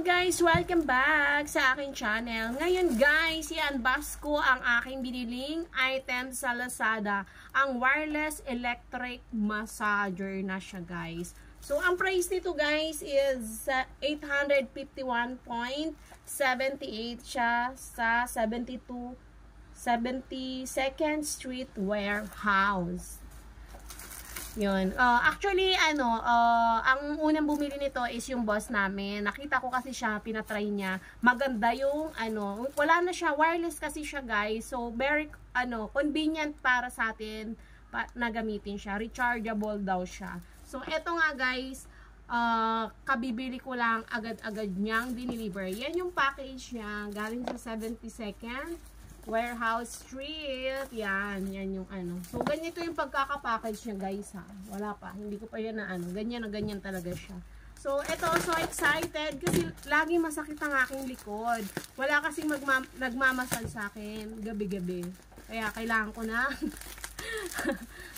Hello guys! Welcome back sa aking channel. Ngayon guys, i-unbox ko ang aking biniling item sa Lazada. Ang wireless electric massager na siya guys. So, ang price nito guys is 851.78 siya sa 72nd Street Warehouse. Yun. Actually, ang unang bumili nito is yung boss namin. Nakita ko kasi siya, pinatry niya. Maganda yung, wala na siya. Wireless kasi siya, guys. So, very, convenient para sa atin na gamitin siya. Rechargeable daw siya. So, eto nga, guys, kabibili ko lang agad-agad niyang diniliver. Yan yung package niya. Galing sa 72nd Warehouse Street. Yan yung So, ganito yung pagkakapackage niya, guys, ha. Wala pa. Hindi ko pa yan na Ganyan na ganyan talaga siya. So, eto, so excited kasi lagi masakit ang aking likod. Wala kasing nagmamasal sa akin gabi-gabi. Kaya kailangan ko na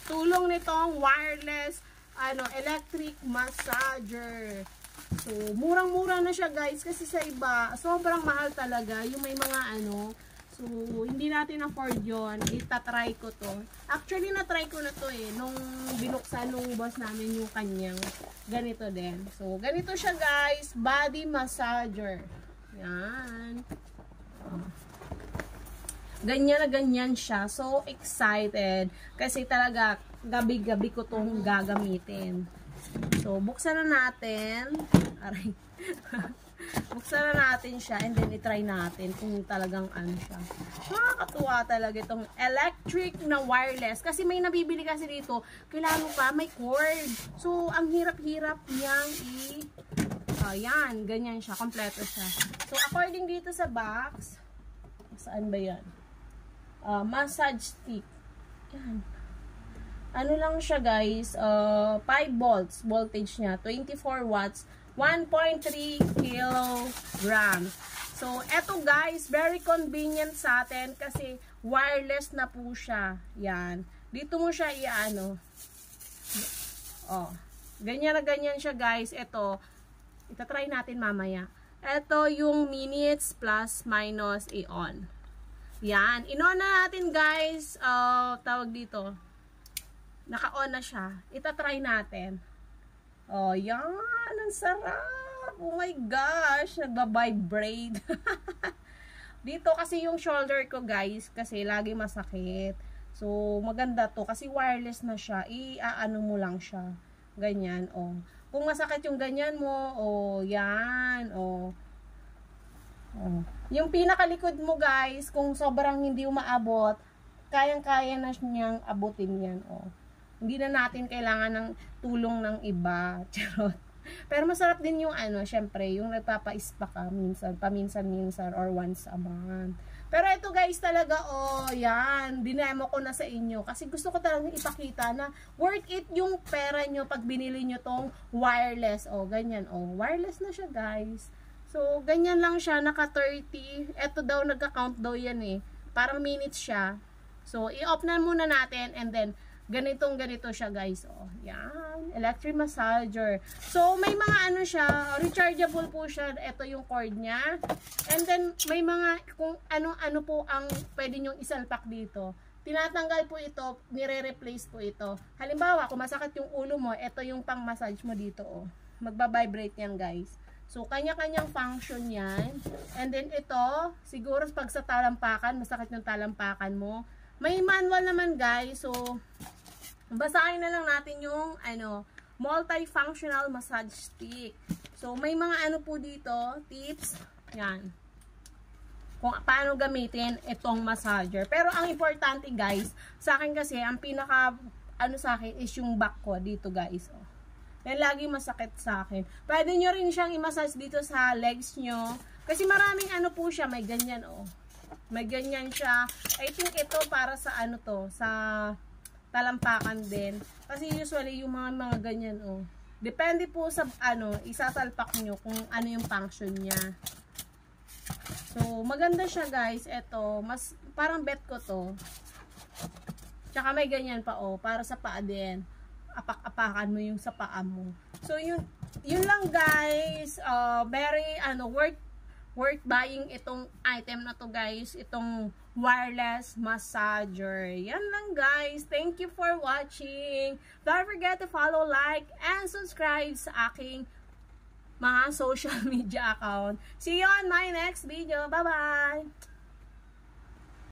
tulong nitong wireless electric massager. So, murang-mura na siya, guys, kasi sa iba sobrang mahal talaga. Yung may mga so, hindi natin afford yun. Itatry ko to. Actually, natry ko na to nung binuksan nung boss namin yung kanyang ganito din. So, ganito siya guys. Body massager. Yan. Ganyan na ganyan siya. So, excited. Kasi talaga, gabi-gabi ko tong gagamitin. So, buksan na natin. Aray. Buksan na natin siya and then i-try natin kung talagang siya. Nakakatuwa talaga itong electric na wireless. Kasi may nabibili kasi dito, kailangan pa may cord. So, ang hirap-hirap niyang yan, ganyan siya. Kompleto siya. So, according dito sa box, saan ba yan? Massage stick. Yan. Ano lang siya guys, 5 volts voltage niya, 24 watts, 1.3 kilograms. So, eto guys, very convenient sa atin kasi wireless na po siya. Yan. Dito mo siya ganyan na ganyan siya guys. Eto, itatry natin mamaya. Eto yung minutes plus minus on. Yan. In-on na natin guys. Tawag dito. Naka-on na siya. Itatry natin. Yan. Ang sarap. Oh my gosh. Nagba-vibrate. Dito kasi yung shoulder ko guys. Kasi lagi masakit. So, maganda to. Kasi wireless na siya. I-ano mo lang siya. Ganyan. Kung masakit yung ganyan mo. Yan. Yung pinakalikod mo guys. Kung sobrang hindi umaabot. Kayang-kaya na niyang abutin yan. Hindi na natin kailangan ng tulong ng iba. Charot. Pero masarap din yung syempre, yung nagpapa-spa ka minsan, paminsan-minsan or once a month. Pero ito guys talaga, yan, dinemo ko na sa inyo. Kasi gusto ko talaga ipakita na worth it yung pera nyo pag binili nyo tong wireless. Ganyan, wireless na siya guys. So, ganyan lang siya, naka 30. Ito daw, nagka-count daw yan Parang minutes siya. So, i-off na muna natin and then, ganito siya guys. Yan. Electric massager. So, may mga siya, rechargeable po siya. Ito yung cord niya. And then, may mga, kung ano po ang pwede nyong isalpak dito. Tinatanggal po ito, nire-replace po ito. Halimbawa, kung masakit yung ulo mo, ito yung pang-massage mo dito. Magba-vibrate yan guys. So, kanya-kanyang function yan. And then, ito, siguro pag sa talampakan, masakit yung talampakan mo. May manual naman guys. So, basahin na lang natin yung multifunctional massage stick. So, may mga po dito, tips. Yan. Kung paano gamitin itong massager. Pero ang importante guys, sa akin kasi, ang pinaka sa akin is yung back ko dito guys. Yan lagi masakit sa akin. Pwede nyo rin siyang i-massage dito sa legs nyo. Kasi maraming po siya, may ganyan May ganyan siya. I think ito para sa sa talampakan din. Kasi usually yung mga ganyan depende po sa isasalpak nyo kung ano yung function niya. So, maganda siya guys. Ito, mas parang bet ko to. Tsaka may ganyan pa para sa paa din. Apak-apakan mo yung sa paa mo. So, yung yun lang guys. Very worth buying itong item na to guys. Itong wireless massager. Yan lang guys. Thank you for watching. Don't forget to follow, like, and subscribe sa aking mga social media account. See you on my next video. Bye-bye!